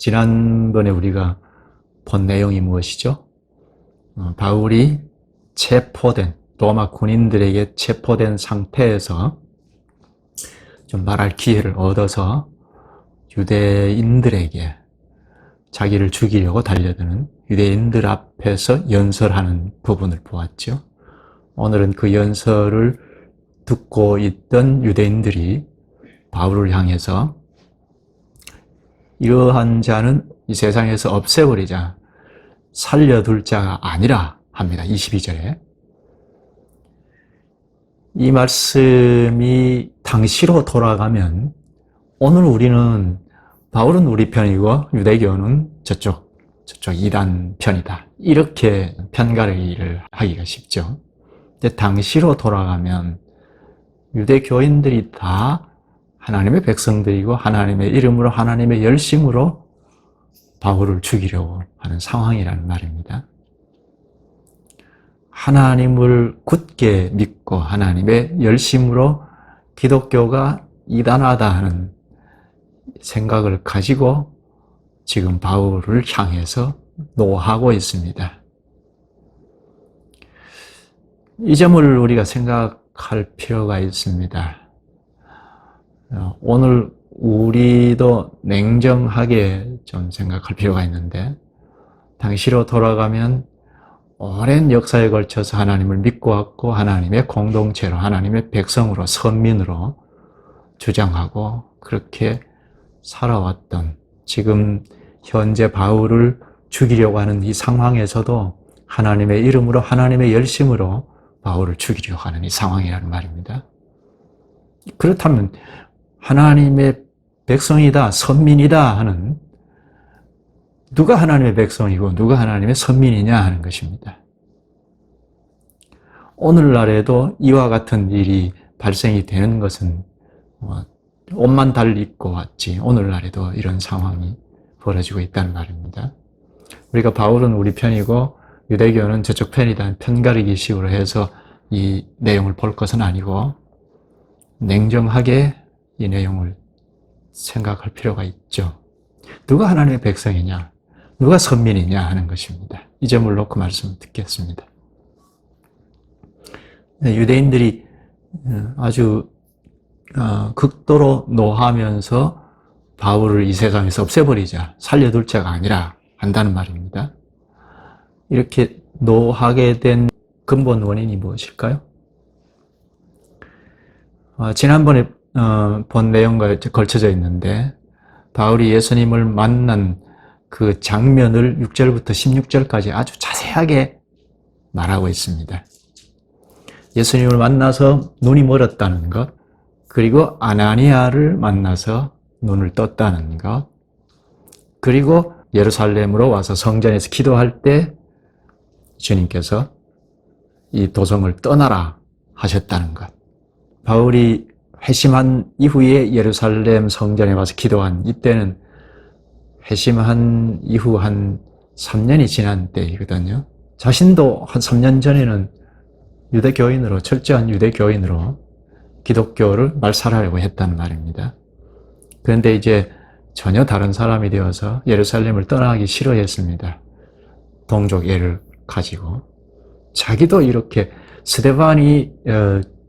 지난번에 우리가 본 내용이 무엇이죠? 바울이 체포된, 로마 군인들에게 체포된 상태에서 좀 말할 기회를 얻어서 유대인들에게 자기를 죽이려고 달려드는 유대인들 앞에서 연설하는 부분을 보았죠. 오늘은 그 연설을 듣고 있던 유대인들이 바울을 향해서 이러한 자는 이 세상에서 없애버리자, 살려둘 자가 아니라 합니다. 22절에. 이 말씀이 당시로 돌아가면 오늘 우리는 바울은 우리 편이고 유대교는 저쪽 이단 편이다. 이렇게 편가르기를 하기가 쉽죠. 근데 당시로 돌아가면 유대교인들이 다 하나님의 백성들이고 하나님의 이름으로 하나님의 열심으로 바울을 죽이려고 하는 상황이라는 말입니다. 하나님을 굳게 믿고 하나님의 열심으로 기독교가 이단하다 하는 생각을 가지고 지금 바울을 향해서 노하고 있습니다. 이 점을 우리가 생각할 필요가 있습니다. 오늘 우리도 냉정하게 좀 생각할 필요가 있는데, 당시로 돌아가면 오랜 역사에 걸쳐서 하나님을 믿고 왔고 하나님의 공동체로, 하나님의 백성으로, 선민으로 주장하고 그렇게 살아왔던, 지금 현재 바울을 죽이려고 하는 이 상황에서도 하나님의 이름으로, 하나님의 열심으로 바울을 죽이려고 하는 이 상황이라는 말입니다. 그렇다면 하나님의 백성이다, 선민이다 하는, 누가 하나님의 백성이고 누가 하나님의 선민이냐 하는 것입니다. 오늘날에도 이와 같은 일이 발생이 되는 것은 옷만 달리 입고 왔지, 오늘날에도 이런 상황이 벌어지고 있다는 말입니다. 우리가 바울은 우리 편이고 유대교는 저쪽 편이다, 편가르기 식으로 해서 이 내용을 볼 것은 아니고 냉정하게 이 내용을 생각할 필요가 있죠. 누가 하나님의 백성이냐, 누가 선민이냐 하는 것입니다. 이 점을 놓고 말씀을 듣겠습니다. 유대인들이 아주 극도로 노하면서 바울을 이 세상에서 없애버리자, 살려둘 자가 아니라 한다는 말입니다. 이렇게 노하게 된 근본 원인이 무엇일까요? 지난번에 본 내용과 걸쳐져 있는데, 바울이 예수님을 만난 그 장면을 6절부터 16절까지 아주 자세하게 말하고 있습니다. 예수님을 만나서 눈이 멀었다는 것, 그리고 아나니아를 만나서 눈을 떴다는 것, 그리고 예루살렘으로 와서 성전에서 기도할 때 주님께서 이 도성을 떠나라 하셨다는 것, 바울이 회심한 이후에 예루살렘 성전에 와서 기도한 이때는 회심한 이후 한 3년이 지난 때이거든요. 자신도 한 3년 전에는 유대교인으로, 철저한 유대교인으로 기독교를 말살하려고 했다는 말입니다. 그런데 이제 전혀 다른 사람이 되어서 예루살렘을 떠나기 싫어했습니다. 동족애를 가지고. 자기도 이렇게 스데반이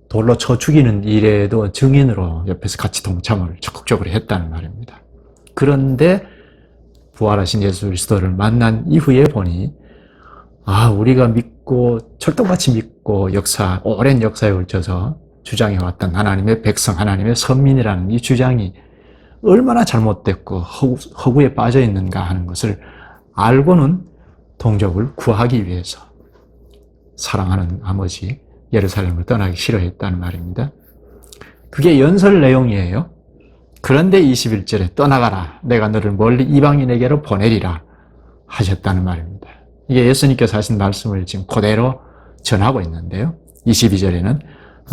돌로 쳐 죽이는 일에도 증인으로 옆에서 같이 동참을 적극적으로 했다는 말입니다. 그런데 부활하신 예수 그리스도를 만난 이후에 보니, 우리가 믿고 철도같이 믿고 오랜 역사에 걸쳐서 주장해왔던 하나님의 백성, 하나님의 선민이라는 이 주장이 얼마나 잘못됐고 허구에 빠져 있는가 하는 것을 알고는 동족을 구하기 위해서 사랑하는 나머지 예루살렘을 떠나기 싫어했다는 말입니다. 그게 연설 내용이에요. 그런데 21절에 떠나가라, 내가 너를 멀리 이방인에게로 보내리라 하셨다는 말입니다. 이게 예수님께서 하신 말씀을 지금 그대로 전하고 있는데요. 22절에는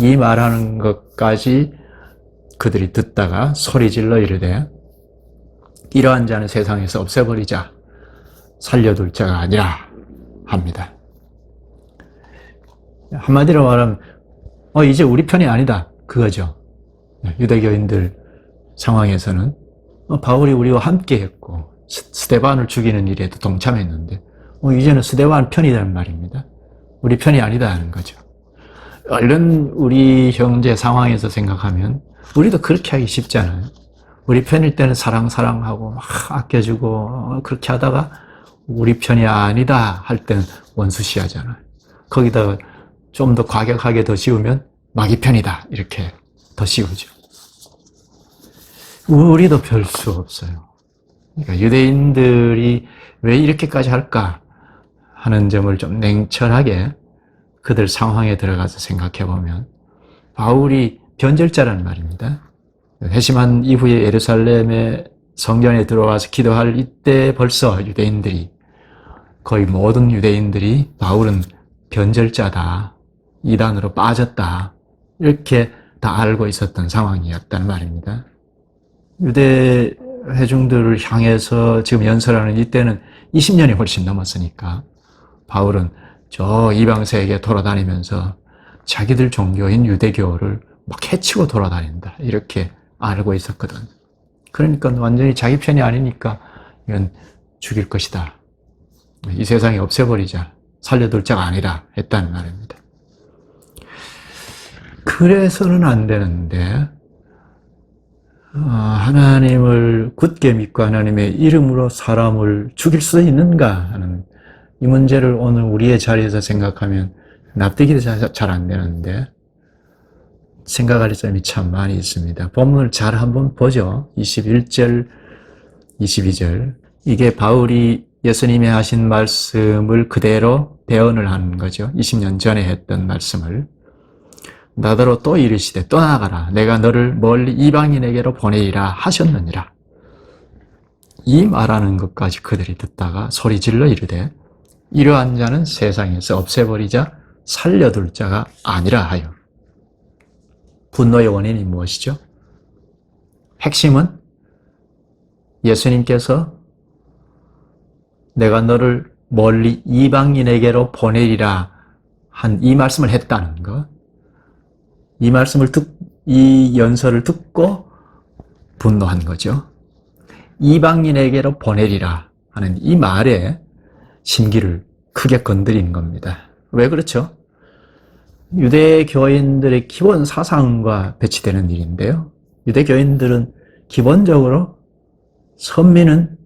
이 말하는 것까지 그들이 듣다가 소리질러 이르되, 이러한 자는 세상에서 없애버리자, 살려둘 자가 아니라 합니다. 한마디로 말하면 이제 우리 편이 아니다, 그거죠. 유대교인들 상황에서는 바울이 우리와 함께 했고 스데반을 죽이는 일에도 동참했는데 이제는 스데반 편이라는 말입니다. 우리 편이 아니다 하는 거죠. 얼른 우리 형제 상황에서 생각하면 우리도 그렇게 하기 쉽잖아요. 우리 편일 때는 사랑하고 막 아껴주고 그렇게 하다가 우리 편이 아니다 할 때는 원수시하잖아요. 거기다가 좀 더 과격하게 더 씌우면 마귀 편이다 이렇게 더 씌우죠. 우리도 별 수 없어요. 그러니까 유대인들이 왜 이렇게까지 할까 하는 점을 좀 냉철하게 그들 상황에 들어가서 생각해 보면 바울이 변절자라는 말입니다. 회심한 이후에 예루살렘의 성전에 들어와서 기도할 이때 벌써 유대인들이 거의 모든 유대인들이 바울은 변절자다, 이단으로 빠졌다 이렇게 다 알고 있었던 상황이었단 말입니다. 유대 회중들을 향해서 지금 연설하는 이때는 20년이 훨씬 넘었으니까 바울은 저 이방세계에 돌아다니면서 자기들 종교인 유대교를 막 해치고 돌아다닌다 이렇게 알고 있었거든. 그러니까 완전히 자기 편이 아니니까 이건 죽일 것이다. 이 세상에 없애버리자. 살려둘 자가 아니라 했다는 말입니다. 그래서는 안 되는데 하나님을 굳게 믿고 하나님의 이름으로 사람을 죽일 수 있는가 하는 이 문제를 오늘 우리의 자리에서 생각하면 납득이 잘 안 되는데 생각할 점이 참 많이 있습니다. 본문을 잘 한번 보죠. 21절, 22절. 이게 바울이 예수님이 하신 말씀을 그대로 대언을 하는 거죠. 20년 전에 했던 말씀을. 나더러 또 이르시되 또 나가라. 내가 너를 멀리 이방인에게로 보내리라 하셨느니라. 이 말하는 것까지 그들이 듣다가 소리 질러 이르되 이러한 자는 세상에서 없애버리자 살려둘 자가 아니라 하여. 분노의 원인이 무엇이죠? 핵심은 예수님께서 내가 너를 멀리 이방인에게로 보내리라 한 이 말씀을 했다는 것. 이 말씀을 이 연설을 듣고 분노한 거죠. 이방인에게로 보내리라 하는 이 말에 심기를 크게 건드린 겁니다. 왜 그렇죠? 유대교인들의 기본 사상과 배치되는 일인데요. 유대교인들은 기본적으로 선민은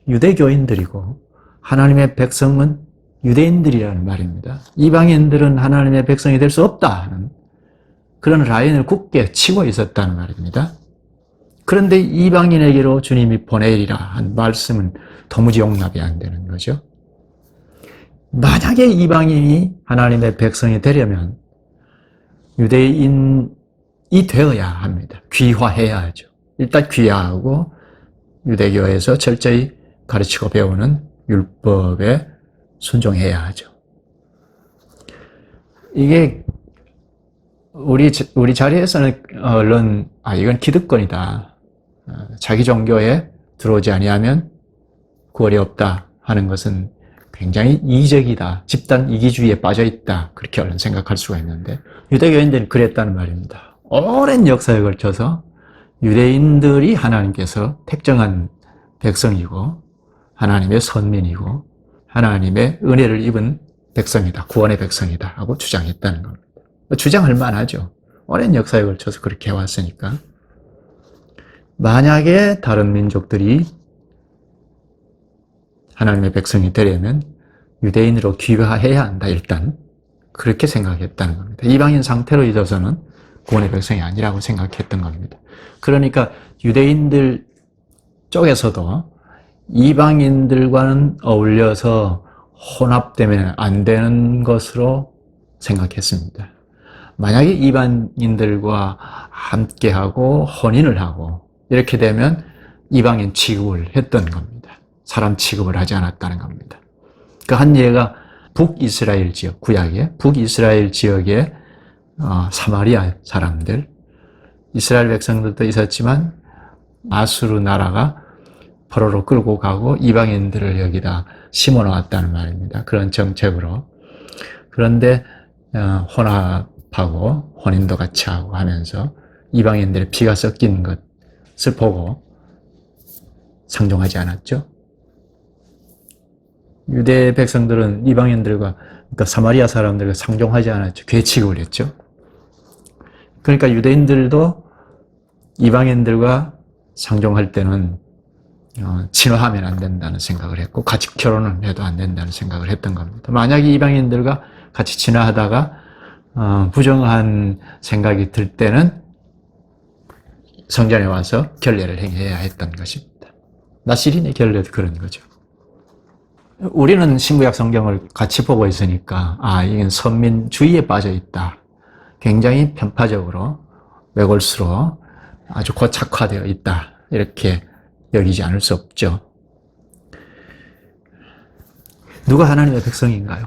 유대교인들이고 하나님의 백성은 유대인들이라는 말입니다. 이방인들은 하나님의 백성이 될 수 없다 하는 그런 라인을 굳게 치고 있었다는 말입니다. 그런데 이방인에게로 주님이 보내리라 한 말씀은 도무지 용납이 안 되는 거죠. 만약에 이방인이 하나님의 백성이 되려면 유대인이 되어야 합니다. 귀화해야 하죠. 일단 귀화하고 유대교에서 철저히 가르치고 배우는 율법에 순종해야 하죠. 이게 우리 자리에서는 얼른 이건 기득권이다. 자기 종교에 들어오지 아니하면 구원이 없다 하는 것은 굉장히 이기적이다. 집단 이기주의에 빠져있다. 그렇게 얼른 생각할 수가 있는데 유대교인들은 그랬다는 말입니다. 오랜 역사에 걸쳐서 유대인들이 하나님께서 택정한 백성이고 하나님의 선민이고 하나님의 은혜를 입은 백성이다. 구원의 백성이다 하고 주장했다는 겁니다. 주장할 만하죠. 오랜 역사에 걸쳐서 그렇게 해왔으니까. 만약에 다른 민족들이 하나님의 백성이 되려면 유대인으로 귀화해야 한다. 일단 그렇게 생각했다는 겁니다. 이방인 상태로 있어서는 구원의 백성이 아니라고 생각했던 겁니다. 그러니까 유대인들 쪽에서도 이방인들과는 어울려서 혼합되면 안 되는 것으로 생각했습니다. 만약에 이방인들과 함께하고 혼인을 하고 이렇게 되면 이방인 취급을 했던 겁니다. 사람 취급을 하지 않았다는 겁니다. 그 한 예가 북이스라엘 지역, 구약의 북이스라엘 지역의 사마리아 사람들, 이스라엘 백성들도 있었지만 아수르 나라가 포로로 끌고 가고 이방인들을 여기다 심어 놓았다는 말입니다. 그런 정책으로. 그런데 혼합하고 혼인도 같이 하고 하면서 이방인들의 피가 섞인 것을 보고 상종하지 않았죠. 유대 백성들은 이방인들과, 그러니까 사마리아 사람들과 상종하지 않았죠. 괴 취급을 했죠. 그러니까 유대인들도 이방인들과 상종할 때는 친화하면 안 된다는 생각을 했고, 같이 결혼을 해도 안 된다는 생각을 했던 겁니다. 만약에 이방인들과 같이 친화하다가 부정한 생각이 들 때는 성전에 와서 결례를 행해야 했던 것입니다. 나시린의 결례도 그런 거죠. 우리는 신구약 성경을 같이 보고 있으니까 이건 선민주의에 빠져 있다. 굉장히 편파적으로 외골수로 아주 고착화되어 있다. 이렇게 여기지 않을 수 없죠. 누가 하나님의 백성인가요?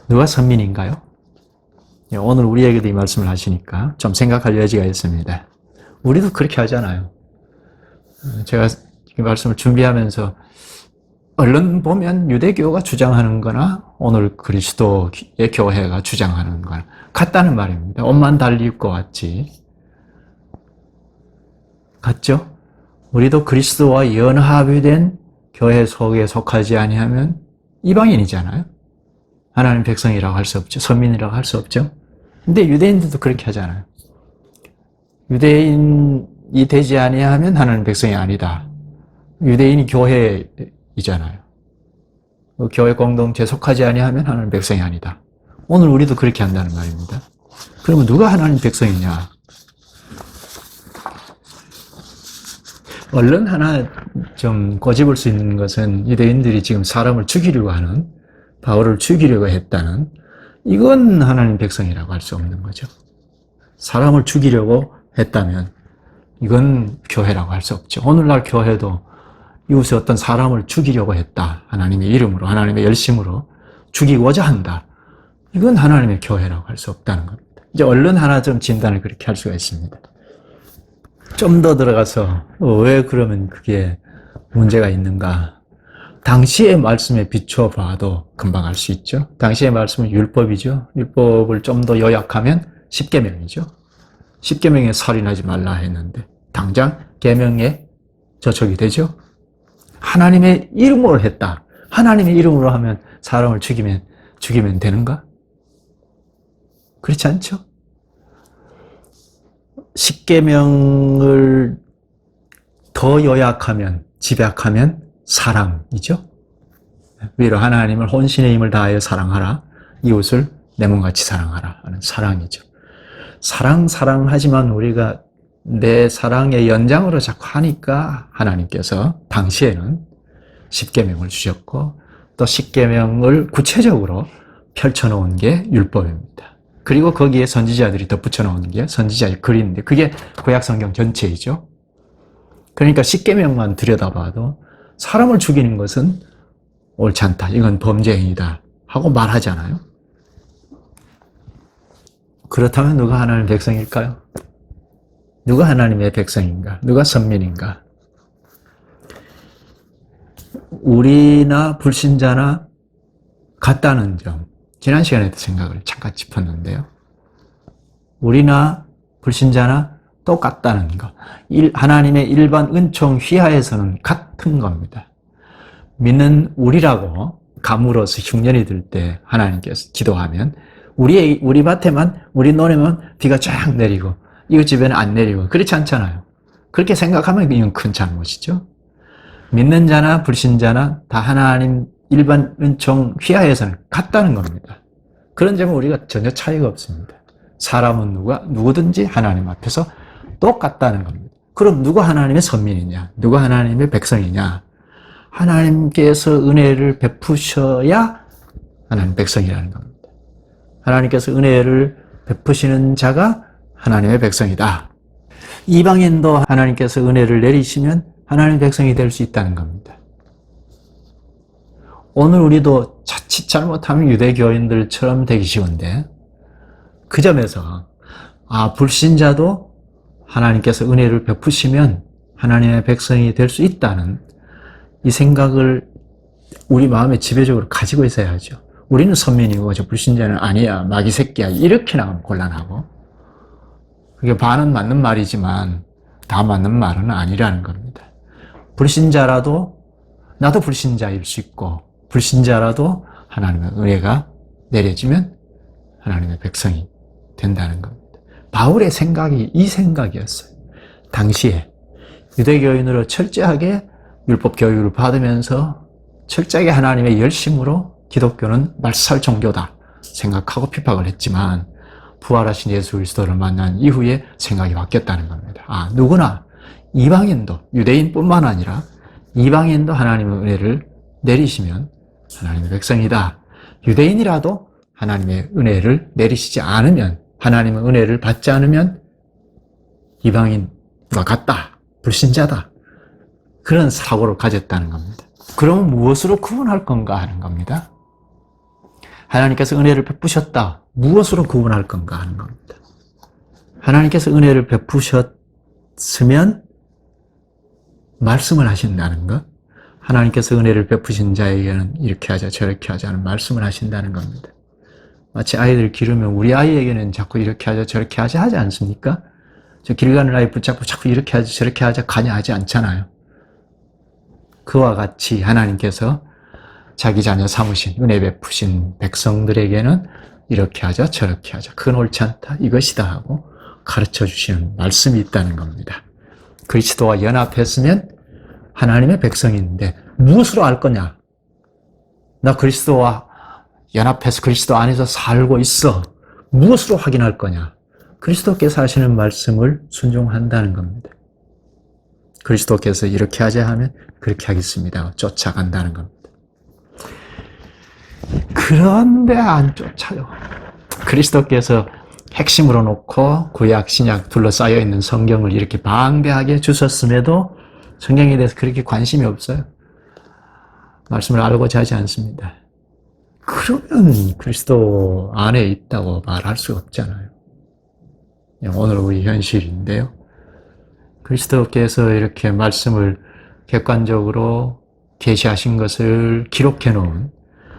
누가 선민인가요? 오늘 우리에게도 이 말씀을 하시니까 좀 생각할 여지가 있습니다. 우리도 그렇게 하잖아요. 제가 이 말씀을 준비하면서 얼른 보면 유대교가 주장하는 거나 오늘 그리스도의 교회가 주장하는 거나 같다는 말입니다. 옷만 달리 입고 왔지. 같죠? 우리도 그리스도와 연합이 된 교회 속에 속하지 아니하면 이방인이잖아요. 하나님 백성이라고 할 수 없죠. 선민이라고 할 수 없죠. 근데 유대인들도 그렇게 하잖아요. 유대인이 되지 아니하면 하나님 백성이 아니다. 유대인이 교회이잖아요. 교회 공동체에 속하지 아니하면 하나님 백성이 아니다. 오늘 우리도 그렇게 한다는 말입니다. 그러면 누가 하나님 백성이냐? 얼른 하나 좀 꼬집을 수 있는 것은 유대인들이 지금 사람을 죽이려고 하는, 바울을 죽이려고 했다는, 이건 하나님 백성이라고 할 수 없는 거죠. 사람을 죽이려고 했다면 이건 교회라고 할 수 없죠. 오늘날 교회도 이웃에 어떤 사람을 죽이려고 했다. 하나님의 이름으로, 하나님의 열심으로 죽이고자 한다. 이건 하나님의 교회라고 할 수 없다는 겁니다. 이제 얼른 하나 좀 진단을 그렇게 할 수가 있습니다. 좀 더 들어가서 왜 그러면 그게 문제가 있는가? 당시의 말씀에 비춰 봐도 금방 알 수 있죠. 당시의 말씀은 율법이죠. 율법을 좀 더 요약하면 십계명이죠. 십계명에 살인하지 말라 했는데 당장 계명에 저촉이 되죠. 하나님의 이름으로 했다. 하나님의 이름으로 하면 사람을 죽이면 되는가? 그렇지 않죠? 십계명을 더 요약하면, 집약하면 사랑이죠. 위로 하나님을 혼신의 힘을 다하여 사랑하라. 이웃을 내 몸같이 사랑하라 하는 사랑이죠. 사랑하지만 우리가 내 사랑의 연장으로 자꾸 하니까 하나님께서 당시에는 십계명을 주셨고 또 십계명을 구체적으로 펼쳐놓은 게 율법입니다. 그리고 거기에 선지자들이 덧붙여놓은 게 선지자의 글인데 그게 구약성경 전체이죠. 그러니까 십계명만 들여다봐도 사람을 죽이는 것은 옳지 않다. 이건 범죄 행위다. 하고 말하잖아요. 그렇다면 누가 하나님의 백성일까요? 누가 하나님의 백성인가? 누가 선민인가? 우리나 불신자나 같다는 점, 지난 시간에도 생각을 잠깐 짚었는데요. 우리나 불신자나 똑같다는 것. 하나님의 일반 은총 휘하에서는 같은 겁니다. 믿는 우리라고 감으로서 흉년이 들 때 하나님께서 기도하면 우리 밭에만, 우리 논에만 비가 쫙 내리고 이웃집에는 안 내리고 그렇지 않잖아요. 그렇게 생각하면 이건 큰 잘못이죠. 믿는 자나 불신자나 다 하나님 일반 은총 휘하에서는 같다는 겁니다. 그런 점은 우리가 전혀 차이가 없습니다. 사람은 누구든지 하나님 앞에서 똑같다는 겁니다. 그럼 누가 하나님의 선민이냐? 누가 하나님의 백성이냐? 하나님께서 은혜를 베푸셔야 하나님 백성이라는 겁니다. 하나님께서 은혜를 베푸시는 자가 하나님의 백성이다. 이방인도 하나님께서 은혜를 내리시면 하나님의 백성이 될 수 있다는 겁니다. 오늘 우리도 자칫 잘못하면 유대교인들처럼 되기 쉬운데 그 점에서 불신자도 하나님께서 은혜를 베푸시면 하나님의 백성이 될 수 있다는 이 생각을 우리 마음에 지배적으로 가지고 있어야 하죠. 우리는 선민이고 저 불신자는 아니야, 마귀 새끼야 이렇게 나가면 곤란하고 그게 반은 맞는 말이지만 다 맞는 말은 아니라는 겁니다. 불신자라도 나도 불신자일 수 있고 불신자라도 하나님의 은혜가 내려지면 하나님의 백성이 된다는 겁니다. 바울의 생각이 이 생각이었어요. 당시에 유대교인으로 철저하게 율법 교육을 받으면서 철저하게 하나님의 열심으로 기독교는 말살 종교다 생각하고 핍박을 했지만 부활하신 예수 그리스도를 만난 이후에 생각이 바뀌었다는 겁니다. 누구나 이방인도 유대인뿐만 아니라 이방인도 하나님의 은혜를 내리시면 하나님의 백성이다. 유대인이라도 하나님의 은혜를 내리시지 않으면 하나님의 은혜를 받지 않으면 이방인과 같다. 불신자다. 그런 사고를 가졌다는 겁니다. 그럼 무엇으로 구분할 건가 하는 겁니다. 하나님께서 은혜를 베푸셨다. 무엇으로 구분할 건가 하는 겁니다. 하나님께서 은혜를 베푸셨으면 말씀을 하신다는 것. 하나님께서 은혜를 베푸신 자에게는 이렇게 하자 저렇게 하자는 말씀을 하신다는 겁니다. 마치 아이들 기르면 우리 아이에게는 자꾸 이렇게 하자 저렇게 하자 하지 않습니까? 저 길 가는 아이 붙잡고 자꾸 이렇게 하자 저렇게 하자 가냐 하지 않잖아요. 그와 같이 하나님께서 자기 자녀 삼으신 은혜 베푸신 백성들에게는 이렇게 하자 저렇게 하자 그건 옳지 않다 이것이다 하고 가르쳐 주시는 말씀이 있다는 겁니다. 그리스도와 연합했으면 하나님의 백성인데 무엇으로 알 거냐? 나 그리스도와 연합해서 그리스도 안에서 살고 있어. 무엇으로 확인할 거냐? 그리스도께서 하시는 말씀을 순종한다는 겁니다. 그리스도께서 이렇게 하자 하면 그렇게 하겠습니다. 쫓아간다는 겁니다. 그런데 안 쫓아요. 그리스도께서 핵심으로 놓고 구약, 신약 둘러싸여 있는 성경을 이렇게 방대하게 주셨음에도 성경에 대해서 그렇게 관심이 없어요. 말씀을 알고자 하지 않습니다. 그러면 그리스도 안에 있다고 말할 수 없잖아요. 오늘 우리 현실인데요. 그리스도께서 이렇게 말씀을 객관적으로 계시하신 것을 기록해 놓은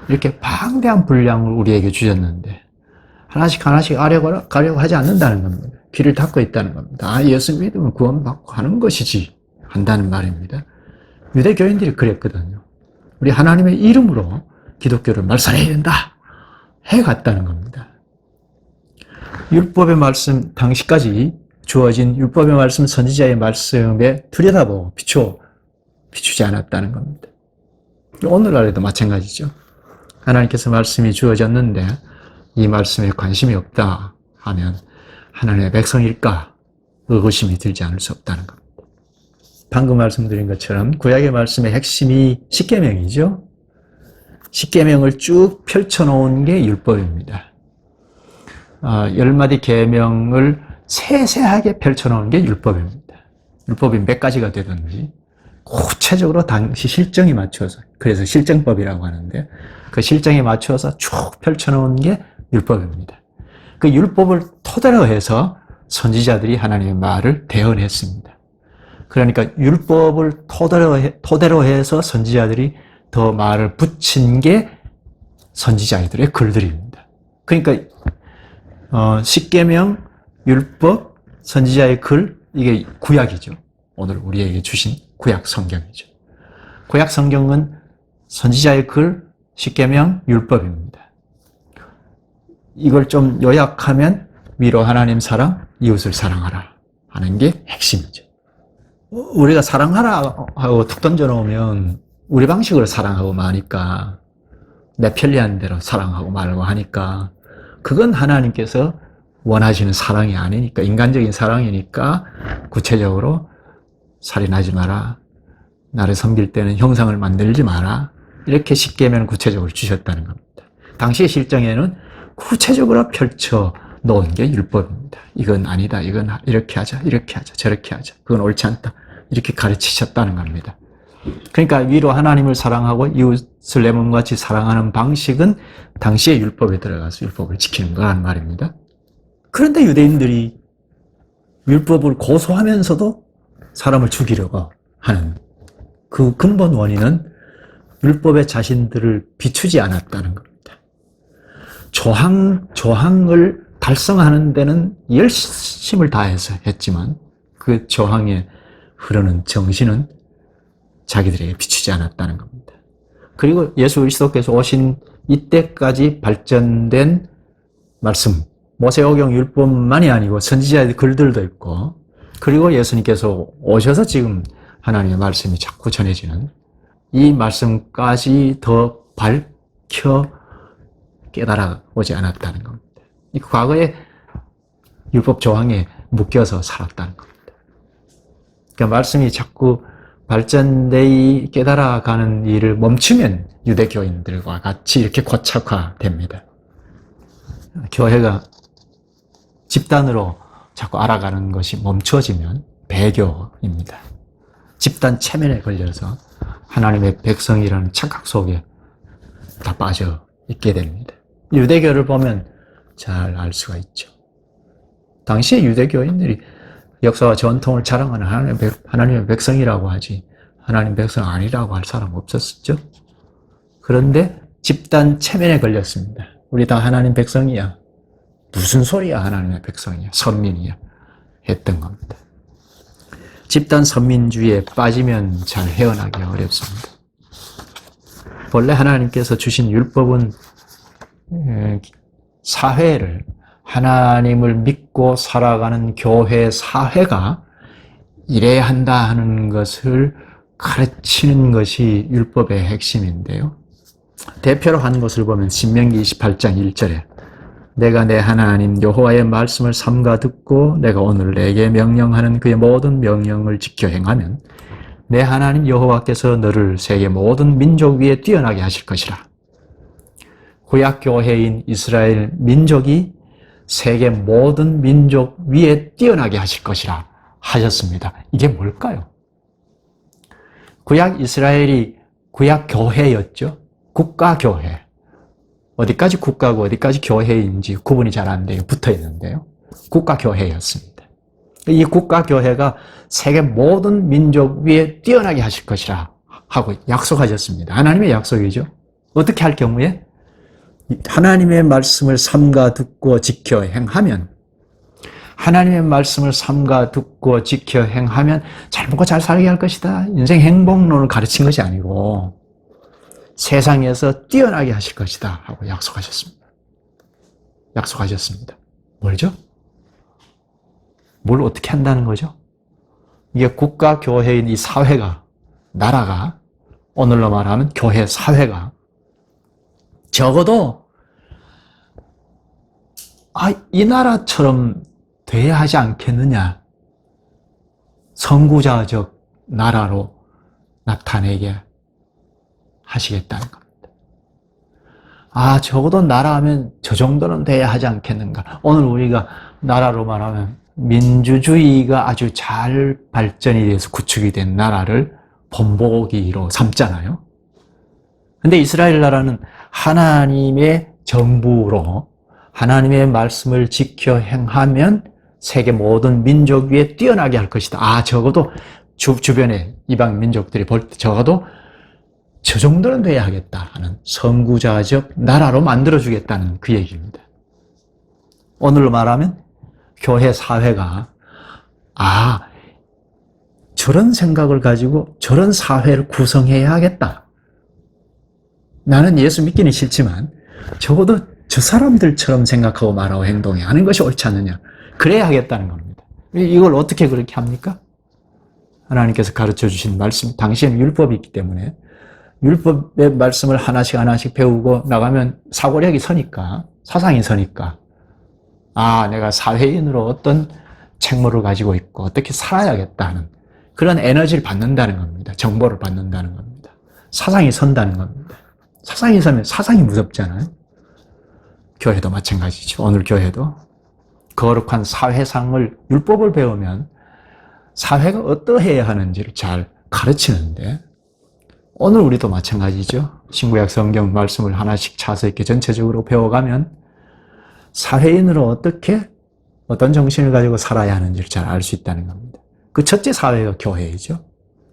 이렇게 방대한 분량을 우리에게 주셨는데 하나씩 가려고 하지 않는다는 겁니다. 귀를 닫고 있다는 겁니다. 예수 믿으면 구원받고 하는 것이지 한다는 말입니다. 유대교인들이 그랬거든요. 우리 하나님의 이름으로 기독교를 말살해야 된다 해갔다는 겁니다. 율법의 말씀 당시까지 주어진 율법의 말씀 선지자의 말씀에 들여다보고 비추지 않았다는 겁니다. 오늘날에도 마찬가지죠. 하나님께서 말씀이 주어졌는데 이 말씀에 관심이 없다 하면 하나님의 백성일까 의구심이 들지 않을 수 없다는 겁니다. 방금 말씀드린 것처럼 구약의 말씀의 핵심이 십계명이죠. 십계명을 쭉 펼쳐놓은 게 율법입니다. 10마디 계명을 세세하게 펼쳐놓은 게 율법입니다. 율법이 몇 가지가 되든지 구체적으로 당시 실정에 맞춰서, 그래서 실정법이라고 하는데 그 실정에 맞춰서 쭉 펼쳐놓은 게 율법입니다. 그 율법을 토대로 해서 선지자들이 하나님의 말을 대언했습니다. 그러니까 율법을 토대로 해서 선지자들이 더 말을 붙인 게 선지자들의 글들입니다. 그러니까 십계명, 율법, 선지자의 글, 이게 구약이죠. 오늘 우리에게 주신 구약 성경이죠. 구약 성경은 선지자의 글, 십계명, 율법입니다. 이걸 좀 요약하면 위로 하나님 사랑, 이웃을 사랑하라 하는 게 핵심이죠. 우리가 사랑하라 하고 툭 던져놓으면 우리 방식으로 사랑하고 마니까 내 편리한 대로 사랑하고 말고 하니까 그건 하나님께서 원하시는 사랑이 아니니까 인간적인 사랑이니까 구체적으로 살인하지 마라, 나를 섬길 때는 형상을 만들지 마라 이렇게 십계명을 구체적으로 주셨다는 겁니다. 당시의 실정에는 구체적으로 펼쳐 놓은 게 율법입니다. 이건 아니다, 이건 이렇게 하자, 이렇게 하자, 저렇게 하자, 그건 옳지 않다 이렇게 가르치셨다는 겁니다. 그러니까 위로 하나님을 사랑하고 이웃을 내 몸같이 사랑하는 방식은 당시의 율법에 들어가서 율법을 지키는 거라는 말입니다. 그런데 유대인들이 율법을 고소하면서도 사람을 죽이려고 하는 그 근본 원인은 율법에 자신들을 비추지 않았다는 겁니다. 조항을 달성하는 데는 열심을 다해서 했지만 그 조항에 흐르는 정신은 자기들에게 비추지 않았다는 겁니다. 그리고 예수 그리스도께서 오신 이때까지 발전된 말씀, 모세오경 율법만이 아니고 선지자의 글들도 있고, 그리고 예수님께서 오셔서 지금 하나님의 말씀이 자꾸 전해지는 이 말씀까지 더 밝혀 깨달아 오지 않았다는 겁니다. 이 과거에 율법 조항에 묶여서 살았다는 겁니다. 그러니까 말씀이 자꾸 발전되이 깨달아가는 일을 멈추면 유대교인들과 같이 이렇게 고착화됩니다. 교회가 집단으로 자꾸 알아가는 것이 멈춰지면 배교입니다. 집단 체면에 걸려서 하나님의 백성이라는 착각 속에 다 빠져 있게 됩니다. 유대교를 보면 잘 알 수가 있죠. 당시에 유대교인들이 역사와 전통을 자랑하는 하나님의 백성이라고 하지 하나님 백성 아니라고 할 사람 없었죠. 그런데 집단 체면에 걸렸습니다. 우리 다 하나님 백성이야. 무슨 소리야 하나님의 백성이야. 선민이야. 했던 겁니다. 집단 선민주의에 빠지면 잘 헤어나기 어렵습니다. 본래 하나님께서 주신 율법은 사회를 하나님을 믿고 살아가는 교회 사회가 이래야 한다 하는 것을 가르치는 것이 율법의 핵심인데요. 대표로 한 것을 보면 신명기 28장 1절에 내가 내 하나님 여호와의 말씀을 삼가 듣고 내가 오늘 내게 명령하는 그의 모든 명령을 지켜 행하면 내 하나님 여호와께서 너를 세계 모든 민족 위에 뛰어나게 하실 것이라. 구약교회인 이스라엘 민족이 세계 모든 민족 위에 뛰어나게 하실 것이라 하셨습니다. 이게 뭘까요? 구약 이스라엘이 구약교회였죠. 국가교회. 어디까지 국가고 어디까지 교회인지 구분이 잘 안 돼요. 붙어 있는데요. 국가교회였습니다. 이 국가교회가 세계 모든 민족 위에 뛰어나게 하실 것이라 하고 약속하셨습니다. 하나님의 약속이죠. 어떻게 할 경우에? 하나님의 말씀을 삼가 듣고 지켜 행하면, 하나님의 말씀을 삼가 듣고 지켜 행하면 잘 먹고 잘 살게 할 것이다. 인생 행복론을 가르친 것이 아니고 세상에서 뛰어나게 하실 것이다 하고 약속하셨습니다. 약속하셨습니다. 뭘죠? 뭘 어떻게 한다는 거죠? 이게 국가 교회인 이 사회가, 나라가, 오늘로 말하면 교회 사회가 적어도 이 나라처럼 돼야 하지 않겠느냐. 선구자적 나라로 나타내게 하시겠다는 겁니다. 적어도 나라하면 저 정도는 돼야 하지 않겠는가. 오늘 우리가 나라로 말하면 민주주의가 아주 잘 발전이 돼서 구축이 된 나라를 본보기로 삼잖아요. 근데 이스라엘 나라는 하나님의 정부로 하나님의 말씀을 지켜 행하면 세계 모든 민족 위에 뛰어나게 할 것이다. 적어도 주변에 이방 민족들이 볼 때 적어도 저 정도는 돼야 하겠다 하는 선구자적 나라로 만들어주겠다는 그 얘기입니다. 오늘로 말하면 교회 사회가 저런 생각을 가지고 저런 사회를 구성해야 하겠다. 나는 예수 믿기는 싫지만 적어도 저 사람들처럼 생각하고 말하고 행동해야 하는 것이 옳지 않느냐. 그래야 하겠다는 겁니다. 이걸 어떻게 그렇게 합니까? 하나님께서 가르쳐 주신 말씀, 당시에는 율법이 있기 때문에 율법의 말씀을 하나씩 배우고 나가면 사고력이 서니까, 사상이 서니까 내가 사회인으로 어떤 책무를 가지고 있고 어떻게 살아야겠다는 그런 에너지를 받는다는 겁니다. 정보를 받는다는 겁니다. 사상이 선다는 겁니다. 사상이 서면 사상이 무섭잖아요. 교회도 마찬가지죠. 오늘 교회도 거룩한 사회상을, 율법을 배우면 사회가 어떠해야 하는지를 잘 가르치는데, 오늘 우리도 마찬가지죠. 신구약 성경 말씀을 하나씩 차서 이렇게 전체적으로 배워가면 사회인으로 어떻게, 어떤 정신을 가지고 살아야 하는지를 잘 알 수 있다는 겁니다. 그 첫째 사회가 교회이죠.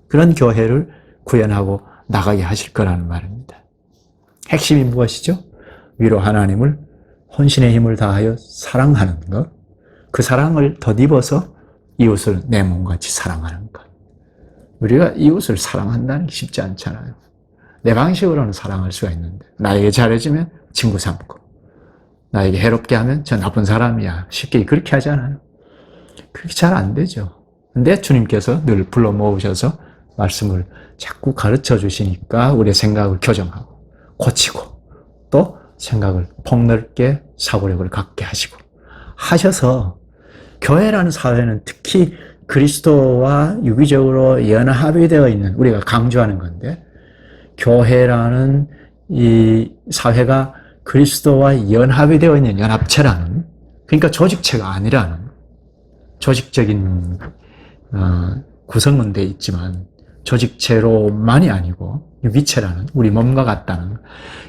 그런 교회를 구현하고 나가게 하실 거라는 말입니다. 핵심이 무엇이죠? 위로 하나님을 혼신의 힘을 다하여 사랑하는 것, 그 사랑을 덧입어서 이웃을 내 몸같이 사랑하는 것. 우리가 이웃을 사랑한다는 게 쉽지 않잖아요. 내 방식으로는 사랑할 수가 있는데 나에게 잘해주면 친구 삼고 나에게 해롭게 하면 저 나쁜 사람이야. 쉽게 그렇게 하잖아요. 그렇게 잘 안 되죠. 근데 주님께서 늘 불러 모으셔서 말씀을 자꾸 가르쳐 주시니까 우리의 생각을 교정하고 고치고 또 생각을 폭넓게 사고력을 갖게 하셔서 교회라는 사회는 특히 그리스도와 유기적으로 연합이 되어 있는, 우리가 강조하는 건데, 교회라는 이 사회가 그리스도와 연합이 되어 있는 연합체라는, 그러니까 조직체가 아니라는, 조직적인 구성은 돼 있지만 조직체로만이 아니고 유기체라는, 우리 몸과 같다는,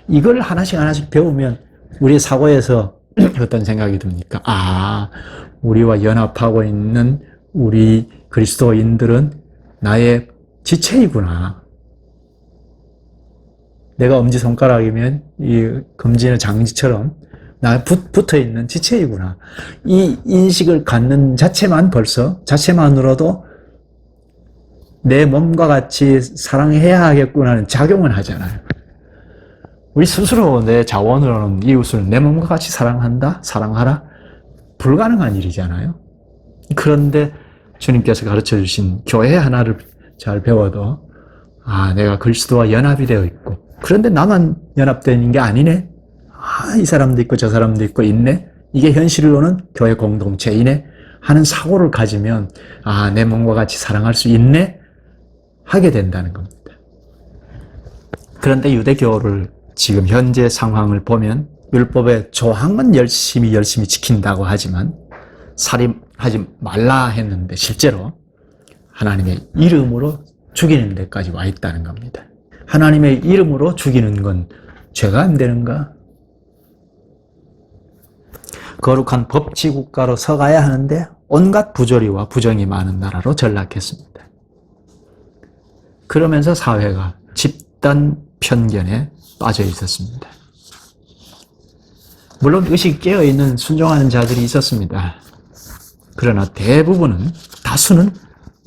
이걸 하나씩 배우면 우리의 사고에서 어떤 생각이 듭니까? 아, 우리와 연합하고 있는 우리 그리스도인들은 나의 지체이구나. 내가 엄지손가락이면 이 검지는 장지처럼 나에 붙어 있는 지체이구나. 이 인식을 갖는 자체만으로도 내 몸과 같이 사랑해야 하겠구나 하는 작용은 하잖아요. 우리 스스로 내 자원으로는 이웃을 내 몸과 같이 사랑한다? 사랑하라? 불가능한 일이잖아요. 그런데 주님께서 가르쳐 주신 교회 하나를 잘 배워도, 아, 내가 그리스도와 연합이 되어 있고, 그런데 나만 연합되는 게 아니네? 아, 이 사람도 있고 저 사람도 있고 있네? 이게 현실로는 교회 공동체이네? 하는 사고를 가지면, 아, 내 몸과 같이 사랑할 수 있네? 하게 된다는 겁니다. 그런데 유대교를 지금 현재 상황을 보면 율법의 조항은 열심히 지킨다고 하지만 살인하지 말라 했는데 실제로 하나님의 이름으로 죽이는 데까지 와 있다는 겁니다. 하나님의 이름으로 죽이는 건 죄가 안 되는가? 거룩한 법치국가로 서가야 하는데 온갖 부조리와 부정이 많은 나라로 전락했습니다. 그러면서 사회가 집단 편견에 빠져 있었습니다. 물론 의식 깨어있는 순종하는 자들이 있었습니다. 그러나 다수는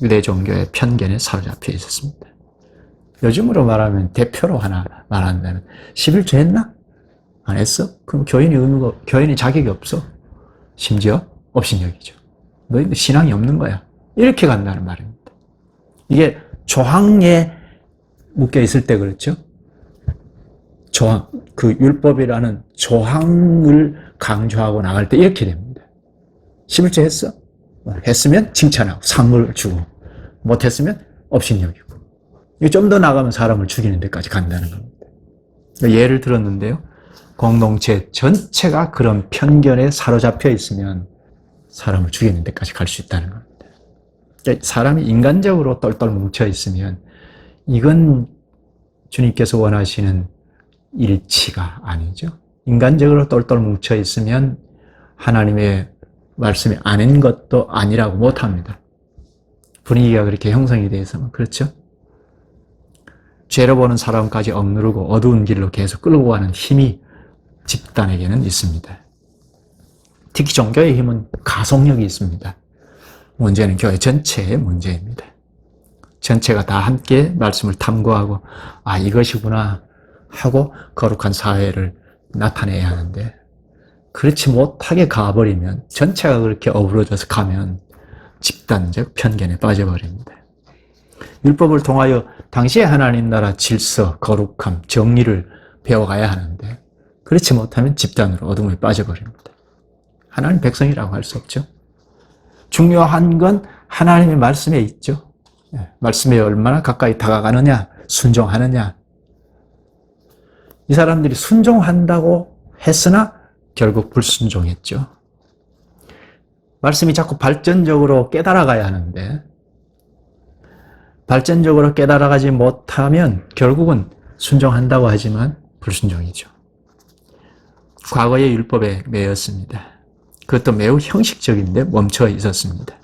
유대 종교의 편견에 사로잡혀 있었습니다. 요즘으로 말하면 대표로 하나 말한다면 11조 했나? 안 했어? 그럼 교인이 자격이 없어. 심지어 업신여기죠. 너희는 신앙이 없는 거야. 이렇게 간다는 말입니다. 이게 조항에 묶여 있을 때 그렇죠? 조항, 그 율법이라는 조항을 강조하고 나갈 때 이렇게 됩니다. 11조 했어? 했으면 칭찬하고 상을 주고, 못했으면 업신여기고. 좀 더 나가면 사람을 죽이는 데까지 간다는 겁니다. 예를 들었는데요. 공동체 전체가 그런 편견에 사로잡혀 있으면 사람을 죽이는 데까지 갈 수 있다는 겁니다. 사람이 인간적으로 똘똘 뭉쳐 있으면 이건 주님께서 원하시는 일치가 아니죠. 인간적으로 똘똘 뭉쳐 있으면 하나님의 말씀이 아닌 것도 아니라고 못합니다. 분위기가 그렇게 형성이 되어 있으면 그렇죠. 죄로 보는 사람까지 억누르고 어두운 길로 계속 끌고 가는 힘이 집단에게는 있습니다. 특히 종교의 힘은 가속력이 있습니다. 문제는 교회 전체의 문제입니다. 전체가 다 함께 말씀을 탐구하고, 아, 이것이구나 하고 거룩한 사회를 나타내야 하는데, 그렇지 못하게 가버리면, 전체가 그렇게 어우러져서 가면 집단적 편견에 빠져버립니다. 율법을 통하여 당시의 하나님 나라 질서, 거룩함, 정리를 배워가야 하는데, 그렇지 못하면 집단으로 어둠에 빠져버립니다. 하나님 백성이라고 할 수 없죠. 중요한 건 하나님의 말씀에 있죠. 말씀에 얼마나 가까이 다가가느냐, 순종하느냐. 이 사람들이 순종한다고 했으나 결국 불순종했죠. 말씀이 자꾸 발전적으로 깨달아가야 하는데, 발전적으로 깨달아가지 못하면 결국은 순종한다고 하지만 불순종이죠. 과거의 율법에 매였습니다. 그것도 매우 형식적인데 멈춰 있었습니다.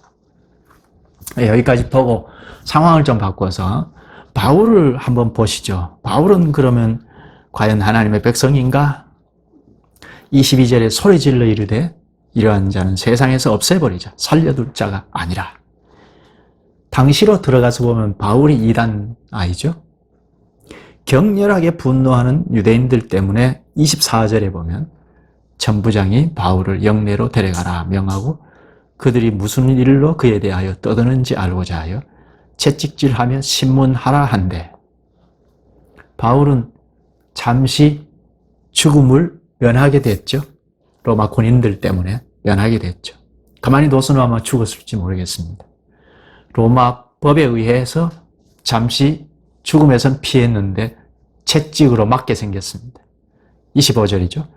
여기까지 보고 상황을 좀 바꿔서 바울을 한번 보시죠. 바울은 그러면 과연 하나님의 백성인가? 22절에 소리질러 이르되 이러한 자는 세상에서 없애버리자. 살려둘 자가 아니라. 당시로 들어가서 보면 바울이 이단 아이죠. 격렬하게 분노하는 유대인들 때문에 24절에 보면 천부장이 바울을 영내로 데려가라 명하고 그들이 무슨 일로 그에 대하여 떠드는지 알고자 하여 채찍질하며 신문하라 한대. 바울은 잠시 죽음을 면하게 됐죠. 로마 군인들 때문에 면하게 됐죠. 가만히 둬서는 아마 죽었을지 모르겠습니다. 로마 법에 의해서 잠시 죽음에선 피했는데 채찍으로 맞게 생겼습니다. 25절이죠.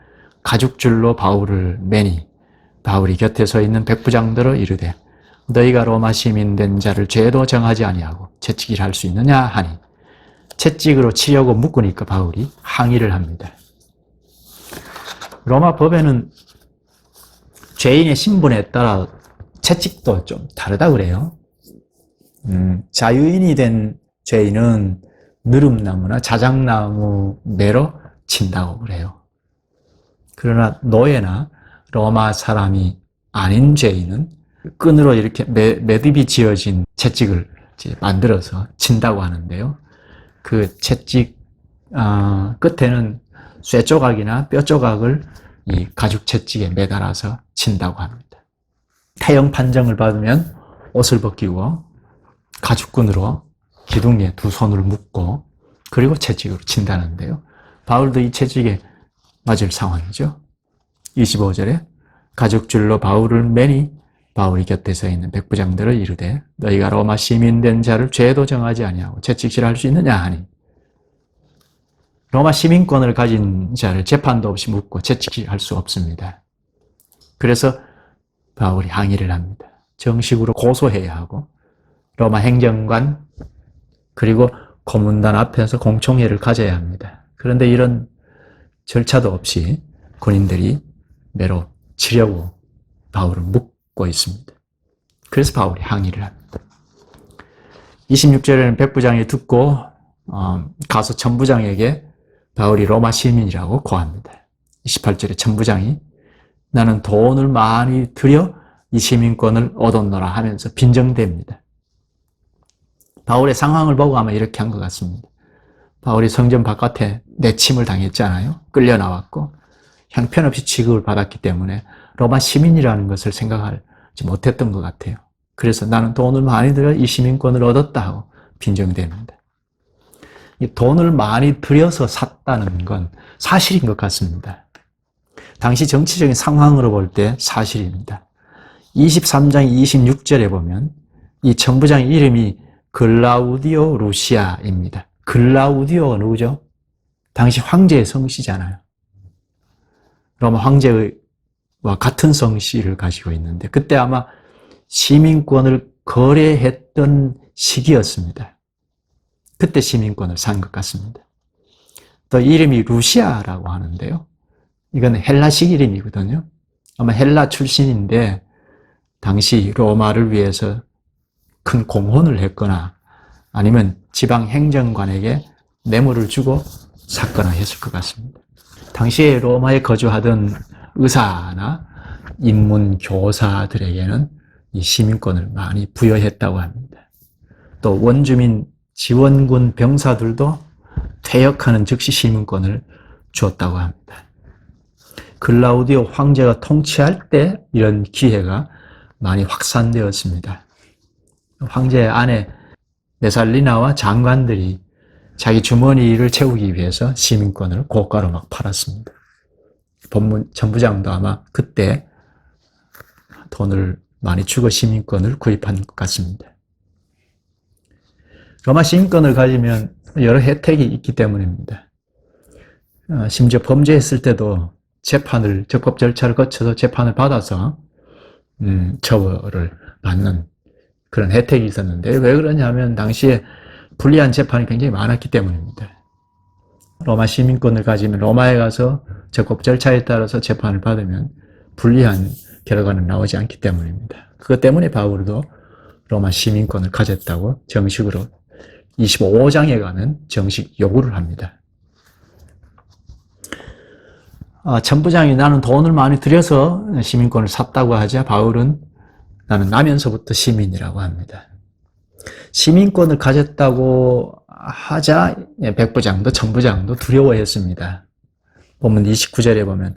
가죽줄로 바울을 매니 바울이 곁에 서 있는 백부장들을 이르되 너희가 로마 시민 된 자를 죄도 정하지 아니하고 채찍질 할 수 있느냐 하니 채찍으로 치려고 묶으니까 바울이 항의를 합니다. 로마 법에는 죄인의 신분에 따라 채찍도 좀 다르다 그래요. 자유인이 된 죄인은 느릅나무나 자작나무 매로 친다고 그래요. 그러나 노예나 로마 사람이 아닌 죄인은 끈으로 이렇게 매듭이 지어진 채찍을 만들어서 친다고 하는데요. 그 채찍 끝에는 쇠 조각이나 뼈 조각을 이 가죽 채찍에 매달아서 친다고 합니다. 태형 판정을 받으면 옷을 벗기고 가죽끈으로 기둥에 두 손을 묶고 그리고 채찍으로 친다는데요. 바울도 이 채찍에 맞을 상황이죠. 25절에 가죽줄로 바울을 매니 바울이 곁에 서 있는 백부장들을 이르되 너희가 로마 시민 된 자를 죄도 정하지 아니하고 채찍질할 수 있느냐 하니 로마 시민권을 가진 자를 재판도 없이 묻고 채찍질할 수 없습니다. 그래서 바울이 항의를 합니다. 정식으로 고소해야 하고 로마 행정관 그리고 고문단 앞에서 공청회를 가져야 합니다. 그런데 이런 절차도 없이 군인들이 매로 치려고 바울을 묶고 있습니다. 그래서 바울이 항의를 합니다. 26절에는 백부장이 듣고 가서 천부장에게 바울이 로마 시민이라고 고합니다. 28절에 천부장이 나는 돈을 많이 들여 이 시민권을 얻었노라 하면서 빈정댑니다. 바울의 상황을 보고 아마 이렇게 한 것 같습니다. 바울이 성전 바깥에 내침을 당했잖아요. 끌려 나왔고 형편없이 취급을 받았기 때문에 로마 시민이라는 것을 생각하지 못했던 것 같아요. 그래서 나는 돈을 많이 들여 이 시민권을 얻었다 하고 빈정댑니다. 이 돈을 많이 들여서 샀다는 건 사실인 것 같습니다. 당시 정치적인 상황으로 볼 때 사실입니다. 23장 26절에 보면 이 천부장의 이름이 글라우디오 루시아입니다. 글라우디오가 누구죠? 당시 황제의 성씨잖아요. 로마 황제와 같은 성씨를 가지고 있는데 그때 아마 시민권을 거래했던 시기였습니다. 그때 시민권을 산 것 같습니다. 또 이름이 루시아라고 하는데요. 이건 헬라식 이름이거든요. 아마 헬라 출신인데 당시 로마를 위해서 큰 공헌을 했거나 아니면 지방 행정관에게 뇌물을 주고 샀거나 했을 것 같습니다. 당시에 로마에 거주하던 의사나 인문 교사들에게는 이 시민권을 많이 부여했다고 합니다. 또 원주민 지원군 병사들도 퇴역하는 즉시 시민권을 주었다고 합니다. 글라우디오 황제가 통치할 때 이런 기회가 많이 확산되었습니다. 황제의 아내 메살리나와 장관들이 자기 주머니를 채우기 위해서 시민권을 고가로 막 팔았습니다. 천부장도 아마 그때 돈을 많이 주고 시민권을 구입한 것 같습니다. 로마 시민권을 가지면 여러 혜택이 있기 때문입니다. 심지어 범죄했을 때도 적법 절차를 거쳐서 재판을 받아서 처벌을 받는 그런 혜택이 있었는데 왜 그러냐면 당시에 불리한 재판이 굉장히 많았기 때문입니다. 로마 시민권을 가지면 로마에 가서 적법 절차에 따라서 재판을 받으면 불리한 결과는 나오지 않기 때문입니다. 그것 때문에 바울도 로마 시민권을 가졌다고 정식으로 25장에 가는 정식 요구를 합니다. 천부장이 나는 돈을 많이 들여서 시민권을 샀다고 하자 바울은 나는 나면서부터 시민이라고 합니다. 시민권을 가졌다고 하자 백부장도 천부장도 두려워했습니다. 본문 29절에 보면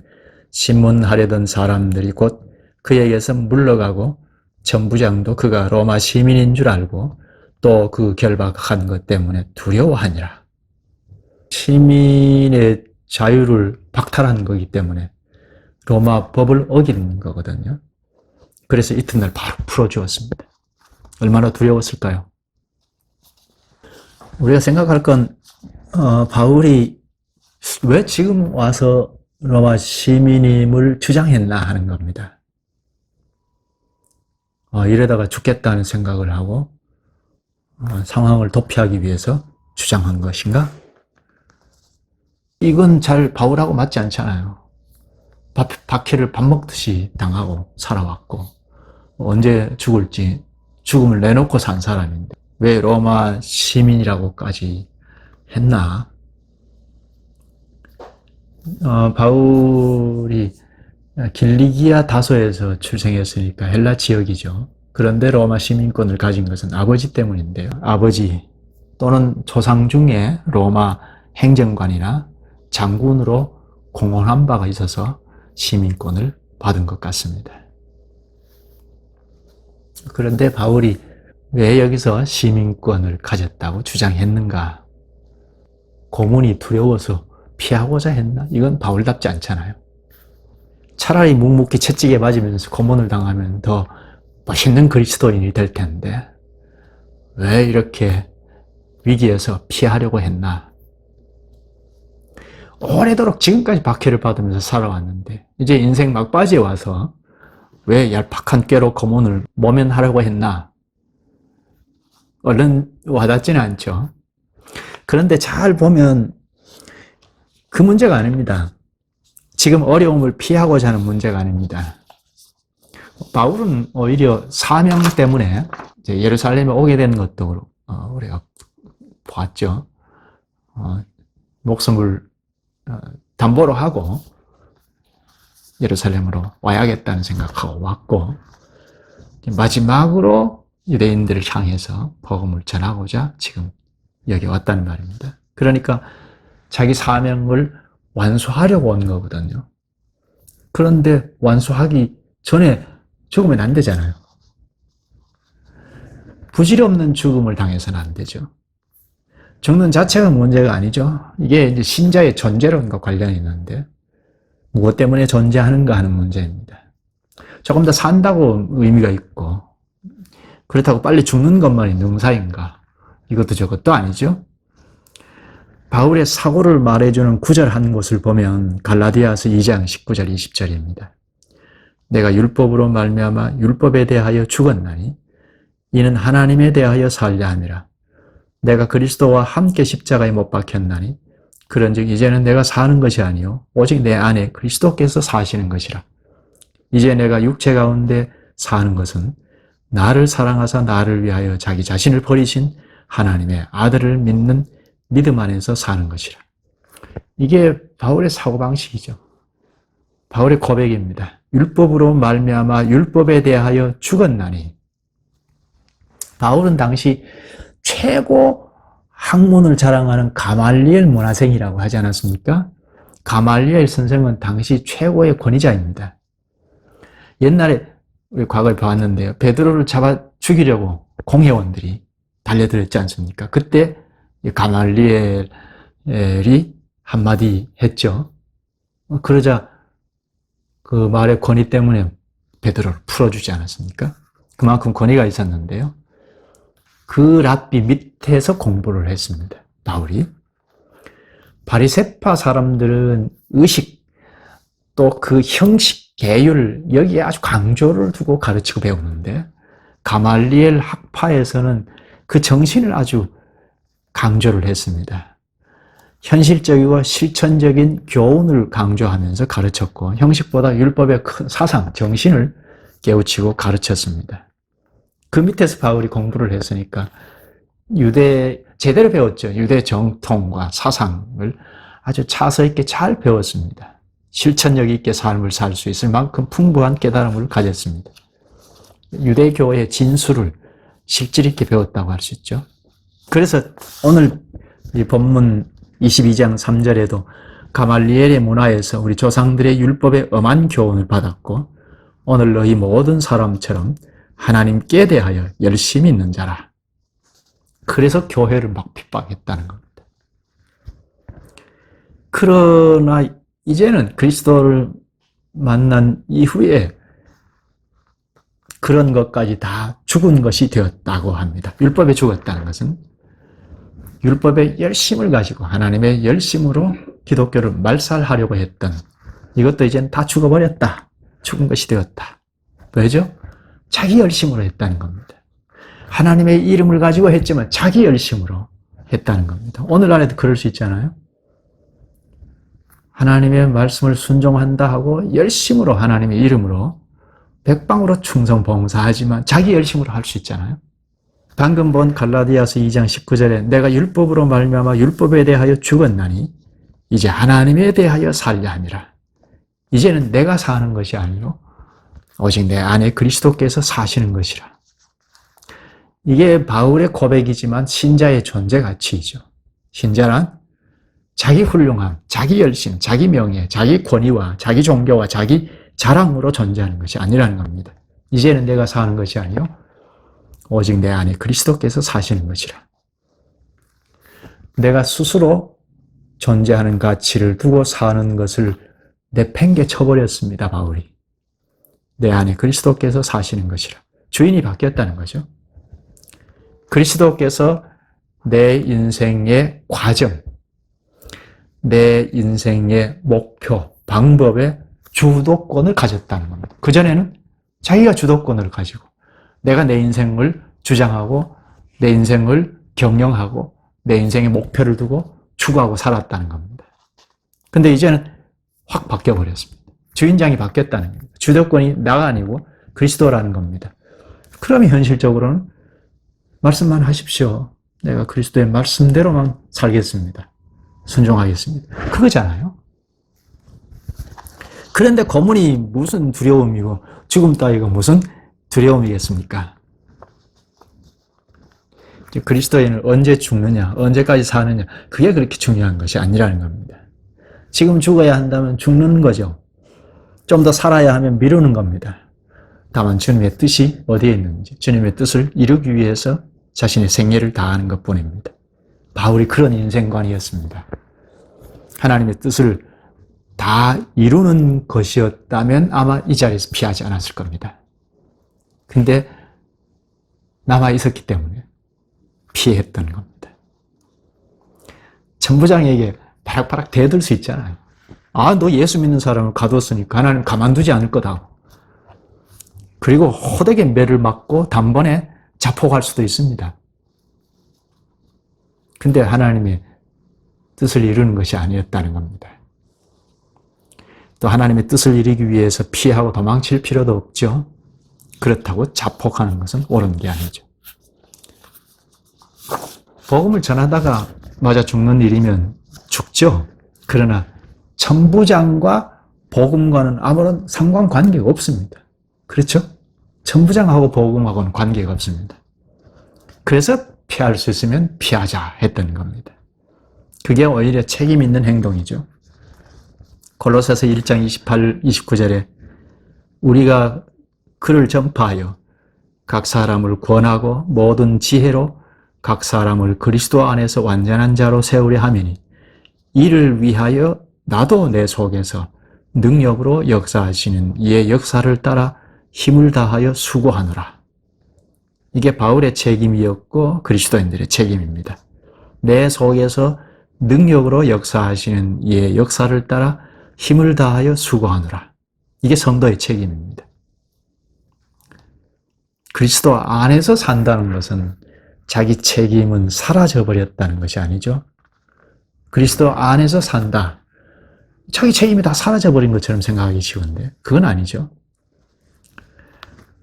신문하려던 사람들이 곧 그에게서 물러가고 천부장도 그가 로마 시민인 줄 알고 또 그 결박한 것 때문에 두려워하니라. 시민의 자유를 박탈한 거기 때문에 로마 법을 어기는 거거든요. 그래서 이튿날 바로 풀어주었습니다. 얼마나 두려웠을까요? 우리가 생각할 건 바울이 왜 지금 와서 로마 시민임을 주장했나 하는 겁니다. 이러다가 죽겠다는 생각을 하고 상황을 도피하기 위해서 주장한 것인가? 이건 잘 바울하고 맞지 않잖아요. 박해를 밥 먹듯이 당하고 살아왔고 언제 죽을지 죽음을 내놓고 산 사람인데 왜 로마 시민이라고까지 했나? 바울이 길리기아 다소에서 출생했으니까 헬라 지역이죠. 그런데 로마 시민권을 가진 것은 아버지 때문인데요. 아버지 또는 조상 중에 로마 행정관이나 장군으로 공헌한 바가 있어서 시민권을 받은 것 같습니다. 그런데 바울이 왜 여기서 시민권을 가졌다고 주장했는가? 고문이 두려워서 피하고자 했나? 이건 바울답지 않잖아요. 차라리 묵묵히 채찍에 맞으면서 고문을 당하면 더 멋있는 그리스도인이 될 텐데 왜 이렇게 위기에서 피하려고 했나? 오래도록 지금까지 박해를 받으면서 살아왔는데 이제 인생 막바지에 와서 왜 얄팍한 꾀로 고문을 모면하려고 했나? 얼른 와닿지는 않죠. 그런데 잘 보면 그 문제가 아닙니다. 지금 어려움을 피하고자 하는 문제가 아닙니다. 바울은 오히려 사명 때문에 이제 예루살렘에 오게 된 것도 우리가 보았죠. 목숨을 담보로 하고 예루살렘으로 와야겠다는 생각하고 왔고 마지막으로 유대인들을 향해서 복음을 전하고자 지금 여기 왔다는 말입니다. 그러니까 자기 사명을 완수하려고 온 거거든요. 그런데 완수하기 전에 죽으면 안 되잖아요. 부질없는 죽음을 당해서는 안 되죠. 죽는 자체가 문제가 아니죠. 이게 이제 신자의 존재론과 관련이 있는데 무엇 때문에 존재하는가 하는 문제입니다. 조금 더 산다고 의미가 있고 그렇다고 빨리 죽는 것만이 능사인가? 이것도 저것도 아니죠. 바울의 사고를 말해주는 구절 한 곳을 보면 갈라디아서 2장 19절 20절입니다. 내가 율법으로 말미암아 율법에 대하여 죽었나니 이는 하나님에 대하여 살려 함이라. 내가 그리스도와 함께 십자가에 못 박혔나니 그런즉 이제는 내가 사는 것이 아니요 오직 내 안에 그리스도께서 사시는 것이라. 이제 내가 육체 가운데 사는 것은 나를 사랑하사 나를 위하여 자기 자신을 버리신 하나님의 아들을 믿는 믿음 안에서 사는 것이라. 이게 바울의 사고방식이죠. 바울의 고백입니다. 율법으로 말미암아 율법에 대하여 죽었나니. 바울은 당시 최고 학문을 자랑하는 가말리엘 문화생이라고 하지 않았습니까? 가말리엘 선생은 당시 최고의 권위자입니다. 옛날에 우리 과거에 봤는데요. 베드로를 잡아 죽이려고 공회원들이 달려들었지 않습니까? 그때 가말리엘이 한마디 했죠. 그러자 그 말의 권위 때문에 베드로를 풀어주지 않았습니까? 그만큼 권위가 있었는데요. 그 랍비 밑에서 공부를 했습니다. 바울이. 바리새파 사람들은 의식 또 그 형식, 계율 여기에 아주 강조를 두고 가르치고 배우는데 가말리엘 학파에서는 그 정신을 아주 강조를 했습니다. 현실적이고 실천적인 교훈을 강조하면서 가르쳤고 형식보다 율법의 큰 사상, 정신을 깨우치고 가르쳤습니다. 그 밑에서 바울이 공부를 했으니까 제대로 배웠죠. 유대 정통과 사상을 아주 차서 있게 잘 배웠습니다. 실천력 있게 삶을 살 수 있을 만큼 풍부한 깨달음을 가졌습니다. 유대교의 진수를 실질 있게 배웠다고 할 수 있죠. 그래서 오늘 이 본문 22장 3절에도 가말리엘의 문화에서 우리 조상들의 율법에 엄한 교훈을 받았고 오늘 너희 모든 사람처럼 하나님께 대하여 열심히 있는 자라. 그래서 교회를 막 핍박했다는 겁니다. 그러나 이제는 그리스도를 만난 이후에 그런 것까지 다 죽은 것이 되었다고 합니다. 율법에 죽었다는 것은 율법의 열심을 가지고 하나님의 열심으로 기독교를 말살하려고 했던 이것도 이제는 다 죽어버렸다. 죽은 것이 되었다. 왜죠? 자기 열심으로 했다는 겁니다. 하나님의 이름을 가지고 했지만 자기 열심으로 했다는 겁니다. 오늘날에도 그럴 수 있잖아요. 하나님의 말씀을 순종한다 하고 열심으로 하나님의 이름으로 백방으로 충성 봉사하지만 자기 열심으로 할 수 있잖아요. 방금 본 갈라디아서 2장 19절에 내가 율법으로 말미암아 율법에 대하여 죽었나니 이제 하나님에 대하여 살려 함이라. 이제는 내가 사는 것이 아니요 오직 내 안에 그리스도께서 사시는 것이라. 이게 바울의 고백이지만 신자의 존재 가치이죠. 신자란 자기 훌륭함, 자기 열심, 자기 명예, 자기 권위와 자기 종교와 자기 자랑으로 존재하는 것이 아니라는 겁니다. 이제는 내가 사는 것이 아니요 오직 내 안에 그리스도께서 사시는 것이라. 내가 스스로 존재하는 가치를 두고 사는 것을 내팽개 쳐버렸습니다. 바울이. 내 안에 그리스도께서 사시는 것이라. 주인이 바뀌었다는 거죠. 그리스도께서 내 인생의 과정, 내 인생의 목표, 방법의 주도권을 가졌다는 겁니다. 그전에는 자기가 주도권을 가지고 내가 내 인생을 주장하고 내 인생을 경영하고 내 인생의 목표를 두고 추구하고 살았다는 겁니다. 근데 이제는 확 바뀌어버렸습니다. 주인장이 바뀌었다는 겁니다. 주도권이 나가 아니고 그리스도라는 겁니다. 그러면 현실적으로는 말씀만 하십시오. 내가 그리스도의 말씀대로만 살겠습니다. 순종하겠습니다. 그거잖아요. 그런데 고문이 무슨 두려움이고 죽음 따위가 무슨 두려움이겠습니까? 그리스도인은 언제 죽느냐, 언제까지 사느냐, 그게 그렇게 중요한 것이 아니라는 겁니다. 지금 죽어야 한다면 죽는 거죠. 좀 더 살아야 하면 미루는 겁니다. 다만 주님의 뜻이 어디에 있는지, 주님의 뜻을 이루기 위해서 자신의 생애를 다하는 것뿐입니다. 바울이 그런 인생관이었습니다. 하나님의 뜻을 다 이루는 것이었다면 아마 이 자리에서 피하지 않았을 겁니다. 근데 남아 있었기 때문에 피했던 겁니다. 천부장에게 바락바락 대들 수 있잖아요. 아, 너 예수 믿는 사람을 가두었으니까 하나님 가만두지 않을 거다. 그리고 호되게 매를 맞고 단번에 자폭할 수도 있습니다. 근데 하나님의 뜻을 이루는 것이 아니었다는 겁니다. 또 하나님의 뜻을 이루기 위해서 피하고 도망칠 필요도 없죠. 그렇다고 자폭하는 것은 옳은 게 아니죠. 복음을 전하다가 맞아 죽는 일이면 죽죠. 그러나 천부장과 복음과는 아무런 상관관계가 없습니다. 그렇죠? 천부장하고 복음하고는 관계가 없습니다. 그래서 피할 수 있으면 피하자 했던 겁니다. 그게 오히려 책임 있는 행동이죠. 골로새서 1장 28, 29절에 우리가 그를 전파하여 각 사람을 권하고 모든 지혜로 각 사람을 그리스도 안에서 완전한 자로 세우려 함이니 이를 위하여 나도 내 속에서 능력으로 역사하시는 이의 역사를 따라 힘을 다하여 수고하노라. 이게 바울의 책임이었고 그리스도인들의 책임입니다. 내 속에서 능력으로 역사하시는 이의 역사를 따라 힘을 다하여 수고하노라. 이게 성도의 책임입니다. 그리스도 안에서 산다는 것은 자기 책임은 사라져버렸다는 것이 아니죠. 그리스도 안에서 산다. 자기 책임이 다 사라져버린 것처럼 생각하기 쉬운데 그건 아니죠.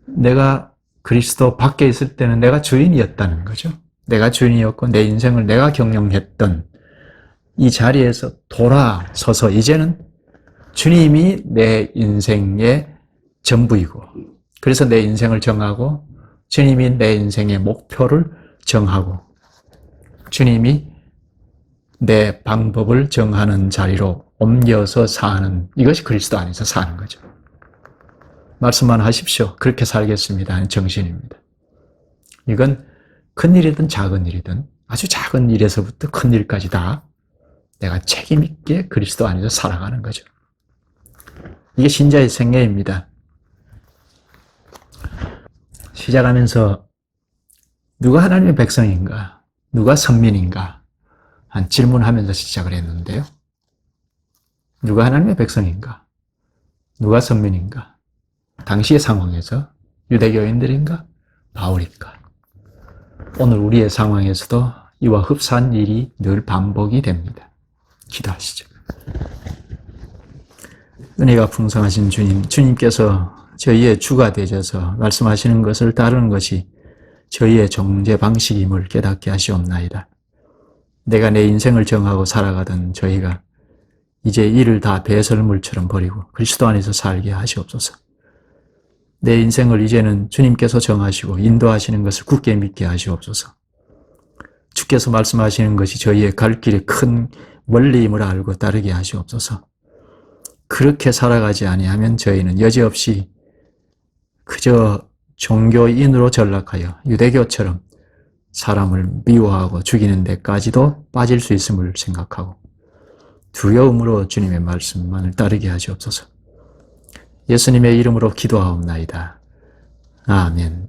내가 그리스도 밖에 있을 때는 내가 주인이었다는 거죠. 내가 주인이었고 내 인생을 내가 경영했던 이 자리에서 돌아서서 이제는 주님이 내 인생의 전부이고 그래서 내 인생을 정하고 주님이 내 인생의 목표를 정하고 주님이 내 방법을 정하는 자리로 옮겨서 사는, 이것이 그리스도 안에서 사는 거죠. 말씀만 하십시오. 그렇게 살겠습니다 하는 정신입니다. 이건 큰 일이든 작은 일이든 아주 작은 일에서부터 큰 일까지 다 내가 책임 있게 그리스도 안에서 살아가는 거죠. 이게 신자의 생애입니다. 시작하면서 누가 하나님의 백성인가? 누가 선민인가? 한 질문하면서 시작을 했는데요. 누가 하나님의 백성인가? 누가 선민인가? 당시의 상황에서 유대교인들인가? 바울인가? 오늘 우리의 상황에서도 이와 흡사한 일이 늘 반복이 됩니다. 기도하시죠. 은혜가 풍성하신 주님, 주님께서 저희의 주가 되셔서 말씀하시는 것을 따르는 것이 저희의 정죄 방식임을 깨닫게 하시옵나이다. 내가 내 인생을 정하고 살아가던 저희가 이제 이를 다 배설물처럼 버리고 그리스도 안에서 살게 하시옵소서. 내 인생을 이제는 주님께서 정하시고 인도하시는 것을 굳게 믿게 하시옵소서. 주께서 말씀하시는 것이 저희의 갈 길의 큰 원리임을 알고 따르게 하시옵소서. 그렇게 살아가지 아니하면 저희는 여지없이 그저 종교인으로 전락하여 유대교처럼 사람을 미워하고 죽이는 데까지도 빠질 수 있음을 생각하고 두려움으로 주님의 말씀만을 따르게 하시옵소서. 예수님의 이름으로 기도하옵나이다. 아멘.